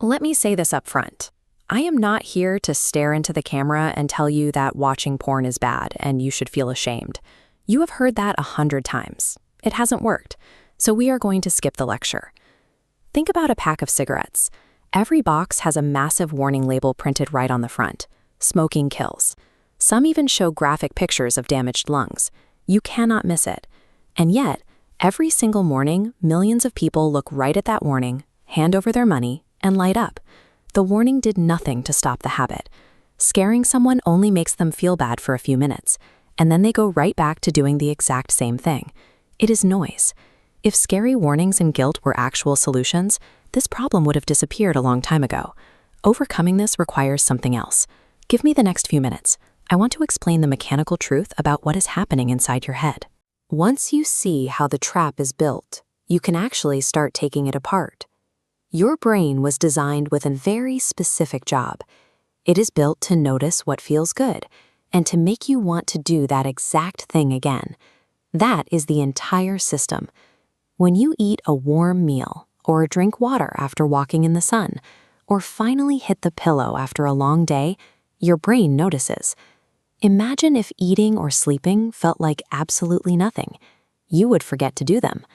Let me say this up front. I am not here to stare into the camera and tell you that watching porn is bad and you should feel ashamed. You have heard that 100 times. It hasn't worked, so we are going to skip the lecture. Think about a pack of cigarettes. Every box has a massive warning label printed right on the front. Smoking kills. Some even show graphic pictures of damaged lungs. You cannot miss it. And yet, every single morning, millions of people look right at that warning, hand over their money, and light up. The warning did nothing to stop the habit. Scaring someone only makes them feel bad for a few minutes, and then they go right back to doing the exact same thing. It is noise. If scary warnings and guilt were actual solutions, this problem would have disappeared a long time ago. Overcoming this requires something else. Give me the next few minutes. I want to explain the mechanical truth about what is happening inside your head. Once you see how the trap is built, you can actually start taking it apart. Your brain was designed with a very specific job. It is built to notice what feels good and to make you want to do that exact thing again. That is the entire system. When you eat a warm meal, or drink water after walking in the sun, or finally hit the pillow after a long day, your brain notices. Imagine if eating or sleeping felt like absolutely nothing. You would forget to do them.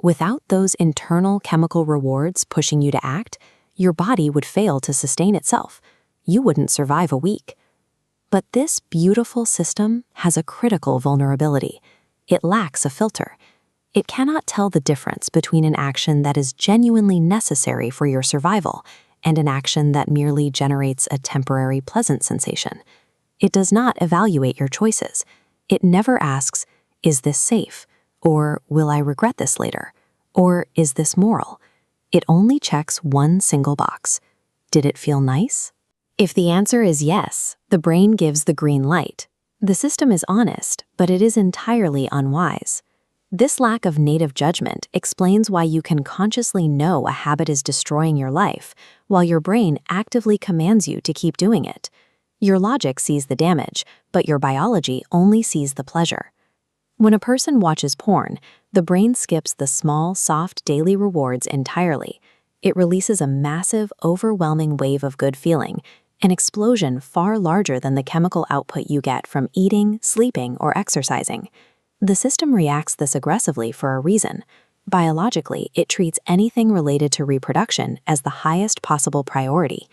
Without those internal chemical rewards pushing you to act, your body would fail to sustain itself. You wouldn't survive a week. But this beautiful system has a critical vulnerability. It lacks a filter. It cannot tell the difference between an action that is genuinely necessary for your survival and an action that merely generates a temporary pleasant sensation. It does not evaluate your choices. It never asks, "Is this safe?" Or "Will I regret this later?" Or "Is this moral?" It only checks one single box. Did it feel nice? If the answer is yes, the brain gives the green light. The system is honest, but it is entirely unwise. This lack of native judgment explains why you can consciously know a habit is destroying your life, while your brain actively commands you to keep doing it. Your logic sees the damage, but your biology only sees the pleasure. When a person watches porn, the brain skips the small, soft daily rewards entirely. It releases a massive, overwhelming wave of good feeling, an explosion far larger than the chemical output you get from eating, sleeping, or exercising. The system reacts this aggressively for a reason. Biologically, it treats anything related to reproduction as the highest possible priority.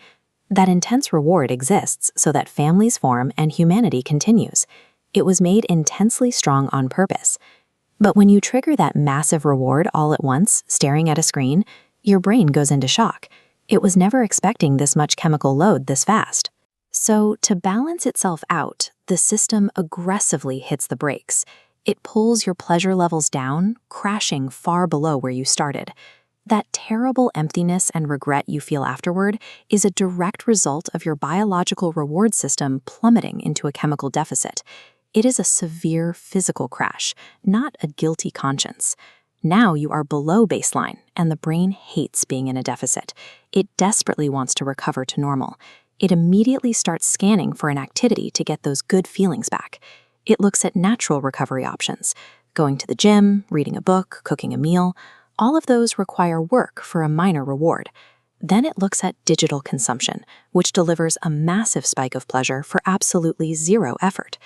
That intense reward exists so that families form and humanity continues. It was made intensely strong on purpose. But when you trigger that massive reward all at once, staring at a screen, your brain goes into shock. It was never expecting this much chemical load this fast. So, to balance itself out, the system aggressively hits the brakes. It pulls your pleasure levels down, crashing far below where you started. That terrible emptiness and regret you feel afterward is a direct result of your biological reward system plummeting into a chemical deficit. It is a severe physical crash, not a guilty conscience. Now you are below baseline, and the brain hates being in a deficit. It desperately wants to recover to normal. It immediately starts scanning for an activity to get those good feelings back. It looks at natural recovery options. Going to the gym, reading a book, cooking a meal. All of those require work for a minor reward. Then it looks at digital consumption, which delivers a massive spike of pleasure for absolutely zero effort.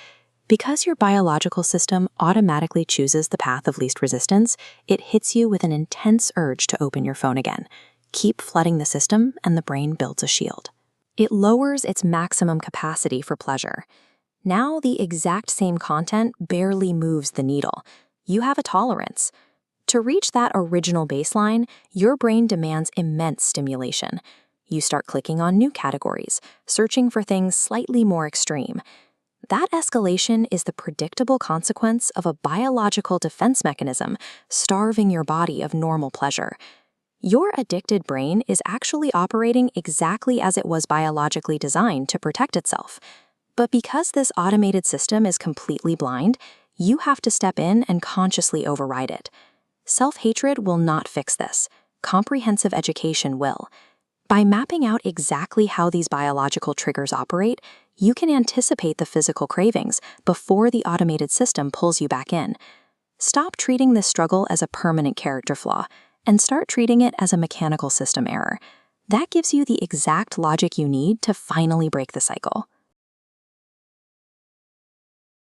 Because your biological system automatically chooses the path of least resistance, it hits you with an intense urge to open your phone again. Keep flooding the system, and the brain builds a shield. It lowers its maximum capacity for pleasure. Now the exact same content barely moves the needle. You have a tolerance. To reach that original baseline, your brain demands immense stimulation. You start clicking on new categories, searching for things slightly more extreme. That escalation is the predictable consequence of a biological defense mechanism starving your body of normal pleasure. Your addicted brain is actually operating exactly as it was biologically designed to protect itself. But because this automated system is completely blind, you have to step in and consciously override it. Self-hatred will not fix this. Comprehensive education will. By mapping out exactly how these biological triggers operate, you can anticipate the physical cravings before the automated system pulls you back in. Stop treating this struggle as a permanent character flaw and start treating it as a mechanical system error. That gives you the exact logic you need to finally break the cycle.